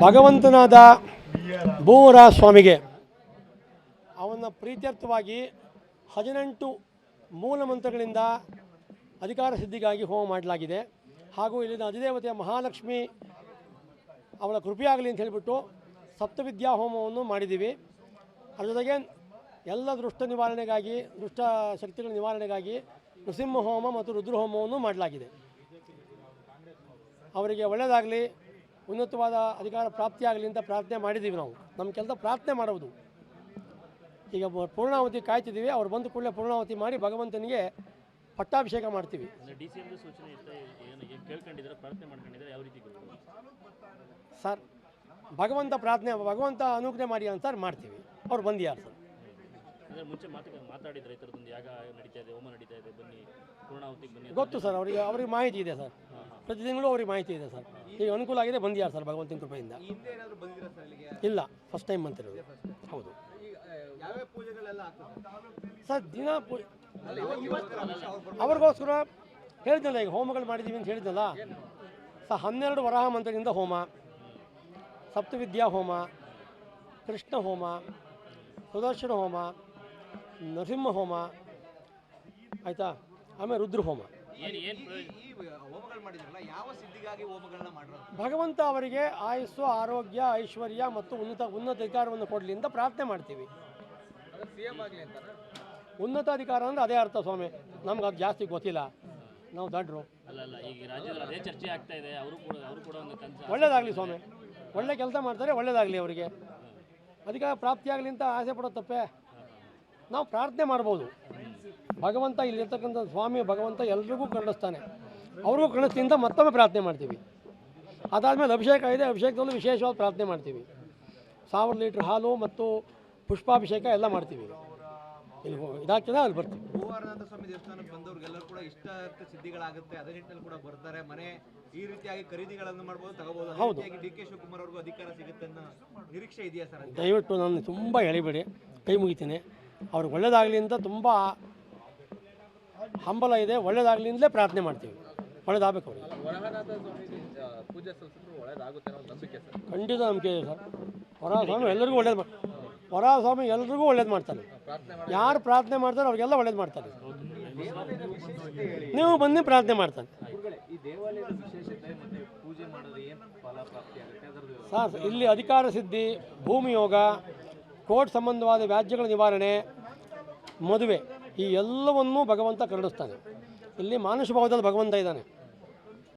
ಭಗವಂತನಾದ ಭೂವರ ಸ್ವಾಮಿಗೆ ಅವನ ಪ್ರೀತ್ಯರ್ಥವಾಗಿ 18 ಮೂಲ ಮಂತ್ರಗಳಿಂದ ಅಧಿಕಾರ ಸಿದ್ಧಿಗಾಗಿ ಹೋಮ ಮಾಡಲಾಗಿದೆ. ಹಾಗೂ ಇಲ್ಲಿನ ಅಧಿದೇವತೆಯ ಮಹಾಲಕ್ಷ್ಮಿ ಅವಳ ಕೃಪೆಯಾಗಲಿ ಅಂತ ಹೇಳಿಬಿಟ್ಟು ಸಪ್ತವಿದ್ಯಾ ಹೋಮವನ್ನು ಮಾಡಿದ್ದೀವಿ. ಅದರ ಜೊತೆಗೆ ಎಲ್ಲ ದೃಷ್ಟ ನಿವಾರಣೆಗಾಗಿ, ದುಷ್ಟ ಶಕ್ತಿಗಳ ನಿವಾರಣೆಗಾಗಿ ನೃಸಿಂಹ ಹೋಮ ಮತ್ತು ರುದ್ರ ಹೋಮವನ್ನು ಮಾಡಲಾಗಿದೆ. ಅವರಿಗೆ ಒಳ್ಳೆಯದಾಗಲಿ, ಉನ್ನತವಾದ ಅಧಿಕಾರ ಪ್ರಾಪ್ತಿಯಾಗಲಿ ಅಂತ ಪ್ರಾರ್ಥನೆ ಮಾಡಿದ್ದೀವಿ. ನಾವು ನಮ್ಮ ಕೆಲಸ ಪ್ರಾರ್ಥನೆ ಮಾಡುವುದು. ಈಗ ಪೂರ್ಣಾವತಿ ಕಾಯ್ತಿದ್ದೀವಿ. ಅವ್ರು ಬಂದ ಕೂಡಲೇ ಪೂರ್ಣಾವತಿ ಮಾಡಿ ಭಗವಂತನಿಗೆ ಪಟ್ಟಾಭಿಷೇಕ ಮಾಡ್ತೀವಿ. ಸರ್ ಭಗವಂತ ಪ್ರಾರ್ಥನೆ, ಭಗವಂತ ಅನುಗ್ರಹ ಮಾಡಿ ಅಂತ ಸರ್ ಮಾಡ್ತೀವಿ. ಅವ್ರು ಬಂದಿಯಾರು ಸರ್. ಗೊತ್ತು ಸರ್, ಅವ್ರಿಗೆ ಮಾಹಿತಿ ಇದೆ ಸರ್. ಪ್ರತಿ ತಿಂಗಳು ಅವ್ರಿಗೆ ಮಾಹಿತಿ ಇದೆ ಸರ್. ಈಗ ಅನುಕೂಲ ಆಗಿದೆ, ಬಂದಿಯಾರು ಸರ್ ಭಗವಂತನ ಕೃಪೆಯಿಂದ. ಇಲ್ಲ, ಫಸ್ಟ್ ಟೈಮ್ ಅಂತಿರೋದು. ಹೌದು ಸರ್. ದಿನ ಅವ್ರಿಗೋಸ್ಕರ ಹೇಳಿದ್ನಲ್ಲ, ಈಗ ಹೋಮಗಳು ಮಾಡಿದ್ದೀವಿ ಅಂತ ಹೇಳಿದ್ನಲ್ಲ ಸರ್. 12 ವರಾಹ ಮಂತ್ರದಿಂದ ಹೋಮ, ಸಪ್ತವಿದ್ಯಾ ಹೋಮ, ಕೃಷ್ಣ ಹೋಮ, ಸುದರ್ಶನ ಹೋಮ, ನರಸಿಂಹ ಹೋಮ, ಆಯಿತಾ, ಆಮೇಲೆ ರುದ್ರ ಹೋಮ. ಭಗವಂತ ಅವರಿಗೆ ಆಯುಸ್ಸು, ಆರೋಗ್ಯ, ಐಶ್ವರ್ಯ ಮತ್ತು ಉನ್ನತ ಅಧಿಕಾರವನ್ನು ಕೊಡಲಿ ಅಂತ ಪ್ರಾರ್ಥನೆ ಮಾಡ್ತೀವಿ. ಉನ್ನತ ಅಧಿಕಾರ ಅಂದರೆ ಅದೇ ಅರ್ಥ ಸ್ವಾಮಿ. ನಮ್ಗೆ ಅದು ಜಾಸ್ತಿ ಗೊತ್ತಿಲ್ಲ, ನಾವು ದಡ್ರು. ಒಳ್ಳೇದಾಗಲಿ ಸ್ವಾಮಿ, ಒಳ್ಳೆ ಕೆಲಸ ಮಾಡ್ತಾರೆ, ಒಳ್ಳೇದಾಗಲಿ ಅವರಿಗೆ. ಅಧಿಕಾರ ಪ್ರಾಪ್ತಿಯಾಗಲಿ ಅಂತ ಆಸೆ ಪಡೋ ತಪ್ಪೆ. ನಾವು ಪ್ರಾರ್ಥನೆ ಮಾಡ್ಬೋದು. ಭಗವಂತ ಇಲ್ಲಿರ್ತಕ್ಕಂಥ ಸ್ವಾಮಿ ಭಗವಂತ ಎಲ್ರಿಗೂ ಕರುಣಿಸ್ತಾನೆ, ಅವ್ರಿಗೂ ಕರುಣಿಸ್ತೀನಿ ಅಂತ ಮತ್ತೊಮ್ಮೆ ಪ್ರಾರ್ಥನೆ ಮಾಡ್ತೀವಿ. ಅದಾದಮೇಲೆ ಅಭಿಷೇಕ ಇದೆ, ಅಭಿಷೇಕದಲ್ಲೂ ವಿಶೇಷವಾದ ಪ್ರಾರ್ಥನೆ ಮಾಡ್ತೀವಿ. 1000 ಲೀಟ್ರ್ ಹಾಲು ಮತ್ತು ಪುಷ್ಪಾಭಿಷೇಕ ಎಲ್ಲ ಮಾಡ್ತೀವಿ. ಇಲ್ಲಿ ಇದಾಗ್ತದೆ, ಅಲ್ಲಿ ಬರ್ತೀವಿ. ಭೂವಾರನಾಥ ಸ್ವಾಮಿ ದೇವಸ್ಥಾನಕ್ಕೆ ಬಂದವ್ರಿಗೆಲ್ಲರೂ ಕೂಡ ಇಷ್ಟ ಸಿದ್ಧಿಗಳಾಗುತ್ತೆ. ಅದೇ ನಿಟ್ಟಿನಲ್ಲಿ ಕೂಡ ಬರ್ತಾರೆ. ಮನೆ ಈ ರೀತಿಯಾಗಿ ಖರೀದಿಗಳನ್ನು ಮಾಡ್ಬೋದು, ತಗೋಬಹುದು. ಹೌದು. ಡಿ ಕೆ ಶಿವಕುಮಾರ್ ಅವ್ರಿಗೂ ಅಧಿಕಾರ ಸಿಗುತ್ತೆ ಅನ್ನೋ ನಿರೀಕ್ಷೆ ಇದೆಯಾ ಸರ್? ದಯವಿಟ್ಟು ನಾನು ತುಂಬ ಎಳಿಬೇಡಿ, ಕೈ ಮುಗಿತೀನಿ. ಅವ್ರಿಗೆ ಒಳ್ಳೇದಾಗಲಿ ಅಂತ ತುಂಬ ಹಂಬಲ ಇದೆ. ಒಳ್ಳೇದಾಗಲಿ ಅಂತಲೇ ಪ್ರಾರ್ಥನೆ ಮಾಡ್ತೀವಿ. ಒಳ್ಳೇದಾಗಬೇಕು ಅವ್ರಿಗೆ. ಖಂಡಿತ ನಂಬಿಕೆ ಇದೆ ಸರ್. ವರಾಹ ಸ್ವಾಮಿ ಎಲ್ಲರಿಗೂ ಒಳ್ಳೇದು ವರಾಹ ಸ್ವಾಮಿ ಎಲ್ರಿಗೂ ಒಳ್ಳೇದು ಮಾಡ್ತಾರೆ. ಯಾರು ಪ್ರಾರ್ಥನೆ ಮಾಡ್ತಾರೆ ಅವ್ರಿಗೆಲ್ಲ ಒಳ್ಳೇದು ಮಾಡ್ತಾರೆ. ನೀವು ಬಂದು ಪ್ರಾರ್ಥನೆ ಮಾಡ್ತಾರೆ ಸರ್. ಇಲ್ಲಿ ಅಧಿಕಾರ ಸಿದ್ಧಿ, ಭೂಮಿ ಯೋಗ, ಕೋರ್ಟ್ ಸಂಬಂಧವಾದ ವ್ಯಾಜ್ಯಗಳ ನಿವಾರಣೆ, ಮದುವೆ, ಈ ಎಲ್ಲವನ್ನೂ ಭಗವಂತ ಕರುಣಿಸ್ತಾನೆ. ಇಲ್ಲಿ ಮಾನುಷ ಭಾವದಲ್ಲಿ ಭಗವಂತ ಇದ್ದಾನೆ.